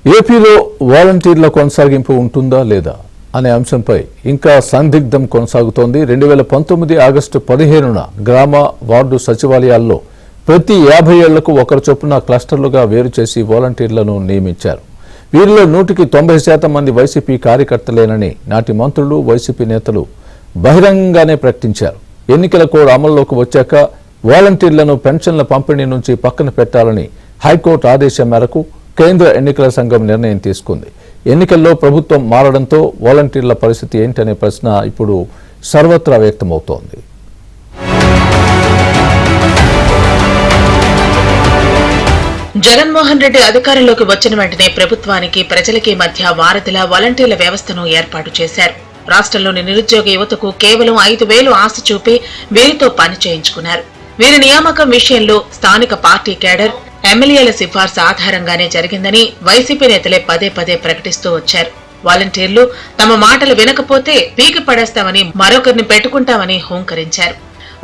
ఏపీలో వాలంటీర్ల కొనసాగింపు ఉంటుందా లేదా అనే అంశంపై ఇంకా సందిగ్ధం కొనసాగుతోంది. 2019 ఆగస్టు 15న గ్రామ వార్డు సచివాలయాల్లో ప్రతి 50 ఏళ్లకు ఒకరు చొప్పున క్లస్టర్లుగా వేరు చేసి వాలంటీర్లను నియమించారు. వీరిలో 190% మంది వైసీపీ కార్యకర్తలేనని నాటి మంత్రులు, వైసీపీ నేతలు బహిరంగంగానే ప్రకటించారు. ఎన్నికల కోడ్ అమల్లోకి వచ్చాక వాలంటీర్లను పెన్షన్ల పంపిణీ నుంచి పక్కన పెట్టాలని హైకోర్టు ఆదేశం మేరకు కేంద్ర ఎన్నికల సంఘం నిర్ణయం తీసుకుంది. ఎన్నికల్లో ప్రభుత్వం మారడంతో వాలంటీర్ల పరిస్థితి ఏంటనే ప్రశ్న ఇప్పుడు సర్వత్రా వ్యక్తమవుతోంది. జగన్మోహన్ రెడ్డి అధికారంలోకి వచ్చిన వెంటనే ప్రభుత్వానికి ప్రజలకి మధ్య వారధిలా వాలంటీర్ల వ్యవస్థను ఏర్పాటు చేశారు. రాష్ట్రంలోని నిరుద్యోగ యువతకు కేవలం 5,000 ఆశ చూపి వీరితో పని చేయించుకున్నారు. వీరి నియామకం విషయంలో స్థానిక పార్టీ కేడర్, ఎమ్మెల్యేల సిఫార్సు ఆధారంగానే జరిగిందని వైసీపీ నేతలే పదే పదే ప్రకటిస్తూ వచ్చారు. వాలంటీర్లు తమ మాటలు వినకపోతే పీకి పడేస్తామని, మరొకరిని పెట్టుకుంటామని హూంకరించారు.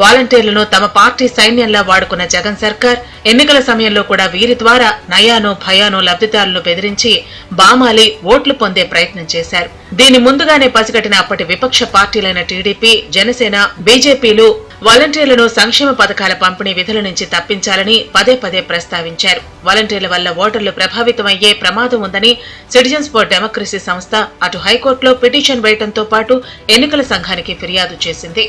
వాలంటీర్లను తమ పార్టీ సైన్యంలా వాడుకున్న జగన్ సర్కార్ ఎన్నికల సమయంలో కూడా వీరి ద్వారా నయానో భయానో లబ్ధిదారులను బెదిరించి బామాలి ఓట్లు పొందే ప్రయత్నం చేశారు. దీన్ని ముందుగానే పసిగట్టిన అప్పటి విపక్ష పార్టీలైన టీడీపీ, జనసేన, బీజేపీలు వాలంటీర్లను సంక్షేమ పథకాల పంపిణీ విధుల నుంచి తప్పించాలని పదే పదే ప్రస్తావించారు. వాలంటీర్ల వల్ల ఓటర్లు ప్రభావితమయ్యే ప్రమాదం ఉందని సిటిజన్స్ ఫర్ డెమోక్రసీ సంస్థ అటు హైకోర్టులో పిటిషన్ వేయడంతో పాటు ఎన్నికల సంఘానికి ఫిర్యాదు చేసింది.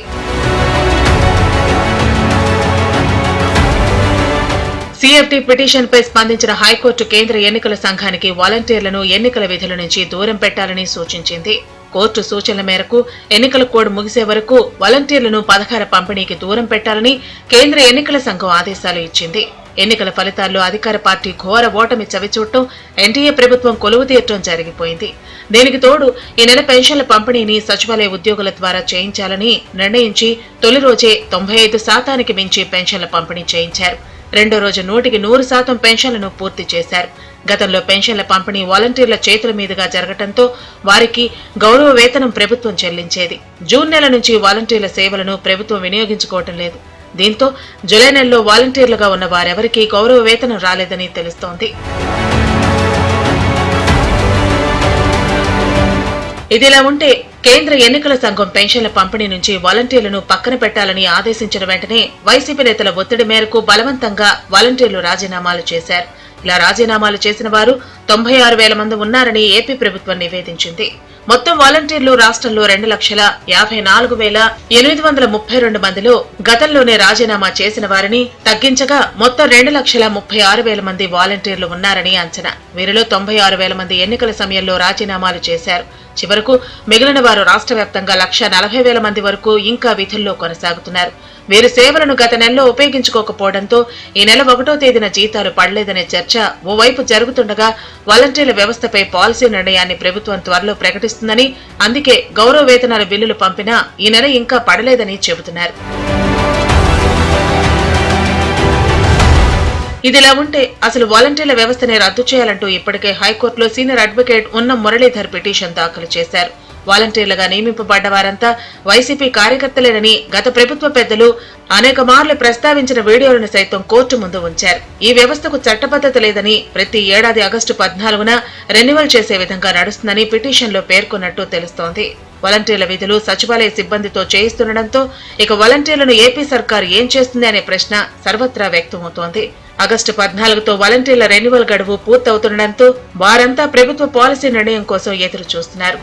సిఎఫ్టీ పిటిషన్ పై స్పందించిన హైకోర్టు కేంద్ర ఎన్నికల సంఘానికి వాలంటీర్లను ఎన్నికల విధుల నుంచి దూరం పెట్టాలని సూచించింది. కోర్టు సూచనల మేరకు ఎన్నికల కోడ్ ముగిసే వరకు వాలంటీర్లను పథకాల పంపిణీకి దూరం పెట్టాలని కేంద్ర ఎన్నికల సంఘం ఆదేశాలు ఇచ్చింది. ఎన్నికల ఫలితాల్లో అధికార పార్టీ ఘోర ఓటమి చవిచూడటం, ఎన్డీఏ ప్రభుత్వం కొలువు తీరటం జరిగిపోయింది. దీనికి తోడు ఈ నెల పెన్షన్ల పంపిణీని సచివాలయ ఉద్యోగుల ద్వారా చేయించాలని నిర్ణయించి తొలి రోజే 95% మించి పెన్షన్ల పంపిణీ చేయించారు. రెండో రోజు 100% పెన్షన్లను పూర్తి చేశారు. గతంలో పెన్షన్ల పంపిణీ వాలంటీర్ల చేతుల మీదుగా జరగడంతో వారికి గౌరవ వేతనం ప్రభుత్వం చెల్లించేది. జూన్ నెల నుంచి వాలంటీర్ల సేవలను ప్రభుత్వం వినియోగించుకోవటం లేదు. దీంతో జులై నెలలో వాలంటీర్లుగా ఉన్న వారెవరికీ గౌరవ వేతనం రాలేదని తెలుస్తోంది. ఇదిలా ఉంటే కేంద్ర ఎన్నికల సంఘం పెన్షన్ల పంపిణీ నుంచి వాలంటీర్లను పక్కన పెట్టాలని ఆదేశించిన వెంటనే వైసీపీ నేతల ఒత్తిడి మేరకు బలవంతంగా వాలంటీర్లు రాజీనామాలు చేశారు. ఇలా రాజీనామాలు చేసిన వారు 96,000 మంది ఉన్నారని ఏపీ ప్రభుత్వం నివేదించింది. మొత్తం వాలంటీర్లు రాష్ట్రంలో 2,54,832 మందిలో గతంలోనే రాజీనామా చేసిన వారిని తగ్గించగా మొత్తం 2,36,000 మంది వాలంటీర్లు ఉన్నారని అంచనా. వీరిలో 96,000 మంది ఎన్నికల సమయంలో రాజీనామాలు చేశారు. చివరకు మిగిలిన వారు రాష్ట్ర వ్యాప్తంగా 1,40,000 మంది వరకు ఇంకా విధుల్లో కొనసాగుతున్నారు. వీరి సేవలను గత నెలలో ఉపయోగించుకోకపోవడంతో ఈ నెల 1వ తేదీన జీతాలు పడలేదనే చర్చ ఓవైపు జరుగుతుండగా వాలంటీర్ల వ్యవస్థపై పాలసీ నిర్ణయాన్ని ప్రభుత్వం త్వరలో ప్రకటిస్తుందని, అందుకే గౌరవ వేతనాల బిల్లులు పంపినా ఈ నెల ఇంకా పడలేదని చెబుతున్నారు. ఇదిలా ఉంటే అసలు వాలంటీర్ల వ్యవస్థనే రద్దు చేయాలంటూ ఇప్పటికే హైకోర్టులో సీనియర్ అడ్వకేట్ ఉన్నం మురళీధర్ పిటిషన్ దాఖలు చేశారు. వాలంటీర్లుగా నియమింపబడ్డ వారంతా వైసీపీ కార్యకర్తలేనని గత ప్రభుత్వ పెద్దలు అనేక మార్లు ప్రస్తావించిన వీడియోలను సైతం కోర్టు ముందు ఉంచారు. ఈ వ్యవస్థకు చట్టబద్ధత లేదని, ప్రతి ఏడాది ఆగస్టు 14న రెన్యువల్ చేసే విధంగా నడుస్తుందని పిటిషన్లో పేర్కొన్నట్టు తెలుస్తోంది. వాలంటీర్ల విధులు సచివాలయ సిబ్బందితో చేయిస్తుండటంతో ఇక వాలంటీర్లను ఏపీ సర్కారు ఏం చేస్తుంది అనే ప్రశ్న సర్వత్రా వ్యక్తమవుతోంది. ఆగస్టు 14తో వాలంటీర్ల రెన్యువల్ గడువు పూర్తవుతుండటంతో వారంతా ప్రభుత్వ పాలసీ నిర్ణయం కోసం ఎదురు చూస్తున్నారు.